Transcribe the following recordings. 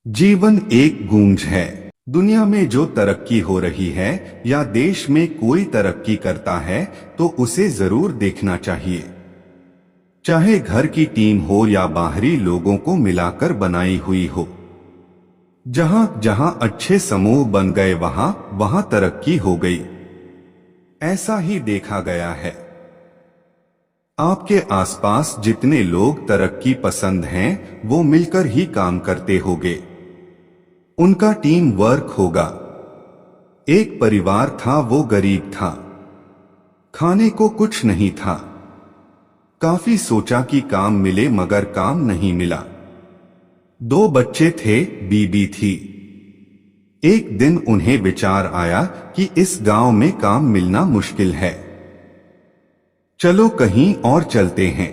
जीवन एक गूंज है। दुनिया में जो तरक्की हो रही है या देश में कोई तरक्की करता है तो उसे जरूर देखना चाहिए। चाहे घर की टीम हो या बाहरी लोगों को मिलाकर बनाई हुई हो। जहां जहां अच्छे समूह बन गए वहां वहां तरक्की हो गई। ऐसा ही देखा गया है। आपके आसपास जितने लोग तरक्की पसंद हैं वो मिलकर ही काम करते होंगे। उनका टीम वर्क होगा। एक परिवार था, वो गरीब था, खाने को कुछ नहीं था। काफी सोचा कि काम मिले मगर काम नहीं मिला। दो बच्चे थे, बीबी थी। एक दिन उन्हें विचार आया कि इस गांव में काम मिलना मुश्किल है, चलो कहीं और चलते हैं।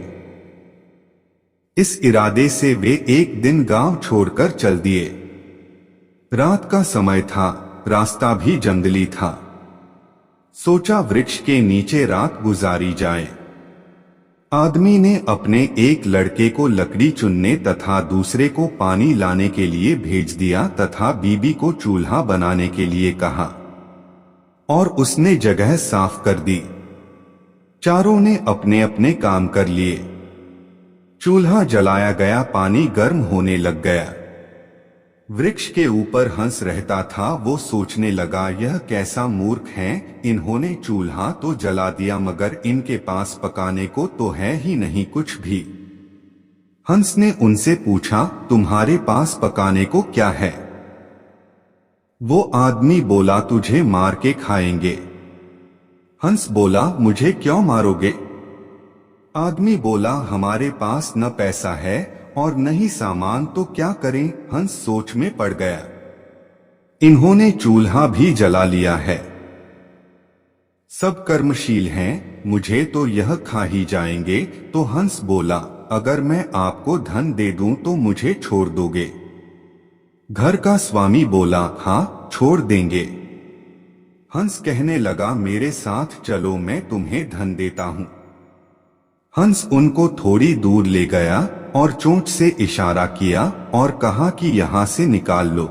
इस इरादे से वे एक दिन गांव छोड़कर चल दिए। रात का समय था, रास्ता भी जंगली था। सोचा वृक्ष के नीचे रात गुजारी जाए। आदमी ने अपने एक लड़के को लकड़ी चुनने तथा दूसरे को पानी लाने के लिए भेज दिया तथा बीबी को चूल्हा बनाने के लिए कहा और उसने जगह साफ कर दी। चारों ने अपने अपने काम कर लिए। चूल्हा जलाया गया, पानी गर्म होने लग गया। वृक्ष के ऊपर हंस रहता था। वो सोचने लगा, यह कैसा मूर्ख है, इन्होंने चूल्हा तो जला दिया मगर इनके पास पकाने को तो है ही नहीं कुछ भी। हंस ने उनसे पूछा, तुम्हारे पास पकाने को क्या है? वो आदमी बोला, तुझे मार के खाएंगे। हंस बोला, मुझे क्यों मारोगे? आदमी बोला, हमारे पास न पैसा है और नहीं सामान, तो क्या करें? हंस सोच में पड़ गया। इन्होंने चूल्हा भी जला लिया है। सब कर्मशील हैं, मुझे तो यह खा ही जाएंगे। तो हंस बोला, अगर मैं आपको धन दे दूं तो मुझे छोड़ दोगे? घर का स्वामी बोला, हाँ छोड़ देंगे। हंस कहने लगा, मेरे साथ चलो, मैं तुम्हें धन देता हूं। हंस उनको थोड़ी दूर ले गया और चोंच से इशारा किया और कहा कि यहां से निकाल लो।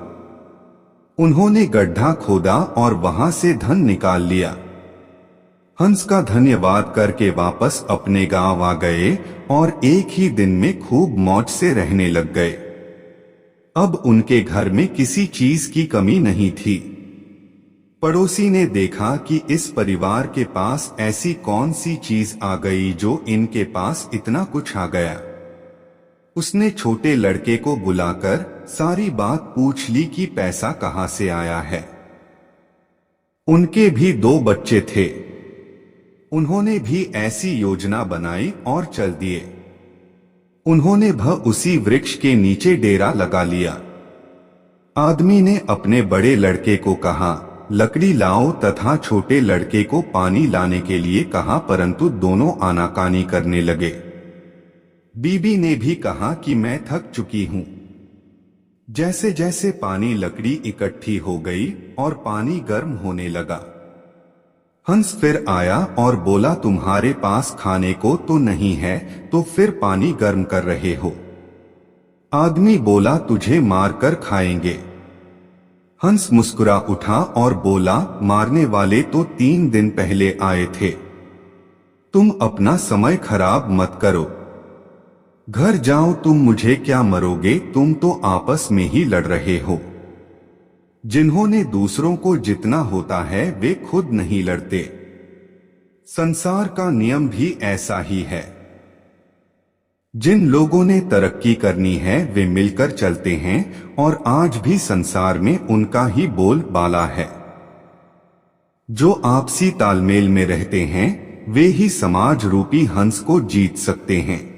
उन्होंने गड्ढा खोदा और वहां से धन निकाल लिया। हंस का धन्यवाद करके वापस अपने गांव आ गए और एक ही दिन में खूब मौज से रहने लग गए। अब उनके घर में किसी चीज की कमी नहीं थी। पड़ोसी ने देखा कि इस परिवार के पास ऐसी कौन सी चीज आ गई जो इनके पास इतना कुछ आ गया। उसने छोटे लड़के को बुलाकर सारी बात पूछ ली कि पैसा कहां से आया है। उनके भी दो बच्चे थे। उन्होंने भी ऐसी योजना बनाई और चल दिए। उन्होंने उसी वृक्ष के नीचे डेरा लगा लिया। आदमी ने अपने बड़े लड़के को कहा, लकड़ी लाओ तथा छोटे लड़के को पानी लाने के लिए कहा, परंतु दोनों आनाकानी करने लगे। बीबी ने भी कहा कि मैं थक चुकी हूं। जैसे जैसे पानी लकड़ी इकट्ठी हो गई और पानी गर्म होने लगा। हंस फिर आया और बोला, तुम्हारे पास खाने को तो नहीं है तो फिर पानी गर्म कर रहे हो? आदमी बोला, तुझे मारकर खाएंगे। हंस मुस्कुरा उठा और बोला, मारने वाले तो 3 दिन पहले आए थे। तुम अपना समय खराब मत करो। घर जाओ, तुम मुझे क्या मरोगे, तुम तो आपस में ही लड़ रहे हो। जिन्होंने दूसरों को जितना होता है वे खुद नहीं लड़ते। संसार का नियम भी ऐसा ही है। जिन लोगों ने तरक्की करनी है वे मिलकर चलते हैं और आज भी संसार में उनका ही बोल बाला है। जो आपसी तालमेल में रहते हैं वे ही समाज रूपी हंस को जीत सकते हैं।